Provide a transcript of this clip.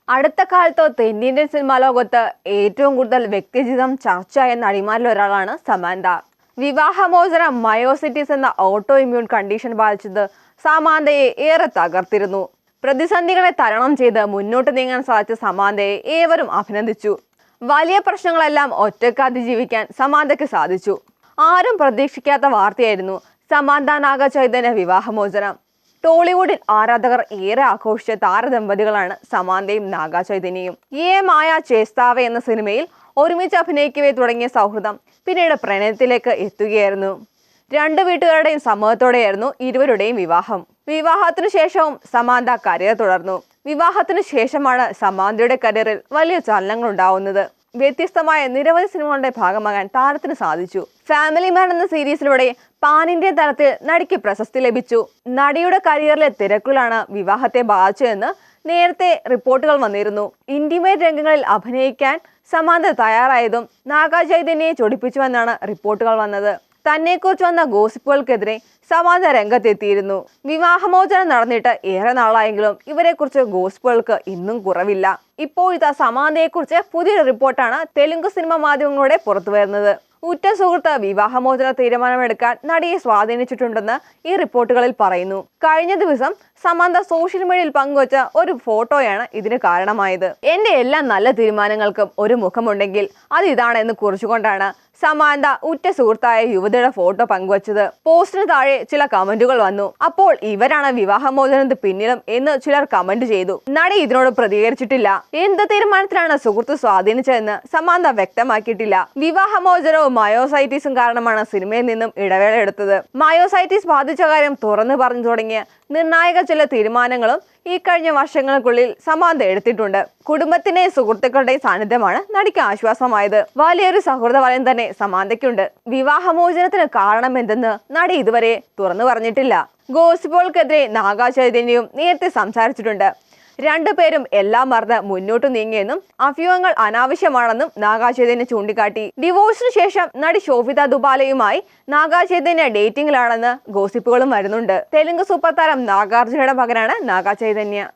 അടുത്ത കാലത്ത് തെന്നിന്ത്യൻ സിനിമാ ലോകത്ത് ഏറ്റവും കൂടുതൽ വ്യക്തിജീവിതം ചർച്ചയായ നടിമാരിൽ ഒരാളാണ് സമാന്ത. വിവാഹമോചനം മയോസിറ്റിസ് എന്ന ഓട്ടോ ഇമ്മ്യൂൺ കണ്ടീഷൻ ബാധിച്ചത് സമാന്തയെ ഏറെ തകർത്തിരുന്നു. പ്രതിസന്ധികളെ തരണം ചെയ്ത് മുന്നോട്ട് നീങ്ങാൻ സാധിച്ച സമാന്തയെ ഏവരും അഭിനന്ദിച്ചു. വലിയ പ്രശ്നങ്ങളെല്ലാം ഒറ്റയ്ക്ക് അതിജീവിക്കാൻ സമാന്തയ്ക്ക് സാധിച്ചു. ആരും പ്രതീക്ഷിക്കാത്ത വാർത്തയായിരുന്നു സമാന്ത നാഗചൈതന്യ വിവാഹമോചനം. ടോളിവുഡിൽ ആരാധകർ ഏറെ ആഘോഷിച്ച താരദമ്പതികളാണ് സമാന്തയും നാഗചൈതന്യയും. യേ മായ ചേസ്താവെ എന്ന സിനിമയിൽ ഒരുമിച്ച് അഭിനയിക്കവേ തുടങ്ങിയ സൗഹൃദം പിന്നീട് പ്രണയത്തിലേക്ക് എത്തുകയായിരുന്നു. രണ്ടു വീട്ടുകാരുടെയും സമ്മതത്തോടെയായിരുന്നു ഇരുവരുടെയും വിവാഹം. വിവാഹത്തിനു ശേഷവും സമാന്ത കരിയർ തുടർന്നു. വിവാഹത്തിനു ശേഷമാണ് സമാന്തയുടെ കരിയറിൽ വലിയ ചലനങ്ങൾ ഉണ്ടാവുന്നത്. വ്യത്യസ്തമായ നിരവധി സിനിമകളുടെ ഭാഗമാകാൻ താരത്തിന് സാധിച്ചു. ഫാമിലി മാൻ എന്ന സീരീസിലൂടെ പാൻ ഇന്ത്യൻ തലത്തിൽ നടിക്ക് പ്രശസ്തി ലഭിച്ചു. നടിയുടെ കരിയറിലെ തിരക്കുകളാണ് വിവാഹത്തെ ബാധിച്ചതെന്ന് നേരത്തെ റിപ്പോർട്ടുകൾ വന്നിരുന്നു. ഇന്റിമേറ്റ് രംഗങ്ങളിൽ അഭിനയിക്കാൻ സമാന്ത തയ്യാറായതും നാഗചൈതന്യയെ ചൊടിപ്പിച്ചുവെന്നാണ് റിപ്പോർട്ടുകൾ വന്നത്. തന്നെക്കുറിച്ച് വന്ന ഗോസിപ്പുകൾക്കെതിരെ സമാന്ത രംഗത്തെത്തിയിരുന്നു. വിവാഹമോചനം നടന്നിട്ട് ഏറെ നാളായെങ്കിലും ഇവരെക്കുറിച്ച് ഗോസിപ്പുകൾക്ക് ഇന്നും കുറവില്ല. ഇപ്പോഴത്തെ സമാന്തയെക്കുറിച്ച് പുതിയൊരു റിപ്പോർട്ടാണ് തെലുങ്ക് സിനിമ മാധ്യമങ്ങളുടെ പുറത്തുവരുന്നത്. ഉറ്റ സുഹൃത്ത് വിവാഹമോചന തീരുമാനമെടുക്കാൻ നടിയെ സ്വാധീനിച്ചിട്ടുണ്ടെന്ന് ഈ റിപ്പോർട്ടുകളിൽ പറയുന്നു. കഴിഞ്ഞ ദിവസം സമാന്ത സോഷ്യൽ മീഡിയയിൽ പങ്കുവച്ച ഒരു ഫോട്ടോയാണ് ഇതിന് കാരണമായത്. എന്റെ എല്ലാ നല്ല തീരുമാനങ്ങൾക്കും ഒരു മുഖമുണ്ടെങ്കിൽ അത് ഇതാണ് എന്ന് കുറിച്ചുകൊണ്ടാണ് സമാന്ത ഉറ്റ സുഹൃത്തായ യുവതിയുടെ ഫോട്ടോ പങ്കുവച്ചത്. പോസ്റ്റിന് താഴെ ചില കമന്റുകൾ വന്നു. അപ്പോൾ ഇവരാണ് വിവാഹമോചനത്തിന് പിന്നിലും എന്ന് ചിലർ കമന്റ് ചെയ്തു. നടി ഇതിനോട് പ്രതികരിച്ചിട്ടില്ല. എന്ത് തീരുമാനത്തിലാണ് സുഹൃത്ത് സ്വാധീനിച്ചതെന്ന് സമാന്ത വ്യക്തമാക്കിയിട്ടില്ല. വിവാഹമോചനവും മയോസൈറ്റിസും കാരണമാണ് സിനിമയിൽ നിന്നും ഇടവേള എടുത്തത്. മയോസൈറ്റിസ് ബാധിച്ച കാര്യം തുറന്നു പറഞ്ഞു തുടങ്ങിയ നിർണായക ചില തീരുമാനങ്ങളും ഈ കഴിഞ്ഞ വർഷങ്ങൾക്കുള്ളിൽ സമാന്ത എടുത്തിട്ടുണ്ട്. കുടുംബത്തിന്റെയും സുഹൃത്തുക്കളുടെയും സാന്നിധ്യമാണ് നടിക്ക് ആശ്വാസമായത്. വലിയൊരു സൗഹൃദ വലയം തന്നെ സമാന്തയ്ക്കുണ്ട്. വിവാഹമോചനത്തിന് കാരണം എന്തെന്ന് നടി ഇതുവരെ തുറന്നു പറഞ്ഞിട്ടില്ല. ഗോസിപ്പുകൾക്കെതിരെ നാഗചൈതന്യയും നേരത്തെ സംസാരിച്ചിട്ടുണ്ട്. രണ്ടുപേരും എല്ലാം മറന്ന് മുന്നോട്ട് നീങ്ങിയെന്നും അഭ്യൂഹങ്ങൾ അനാവശ്യമാണെന്നും നാഗചൈതന്യ ചൂണ്ടിക്കാട്ടി. ഡിവോഴ്സിന് ശേഷം നടി ശോഭിത ദുബാലയുമായി നാഗചൈതന്യ ഡേറ്റിംഗിലാണെന്ന് ഗോസിപ്പുകളും വരുന്നുണ്ട്. തെലുങ്ക് സൂപ്പർ താരം നാഗാർജുനയുടെ മകനാണ് നാഗചൈതന്യ.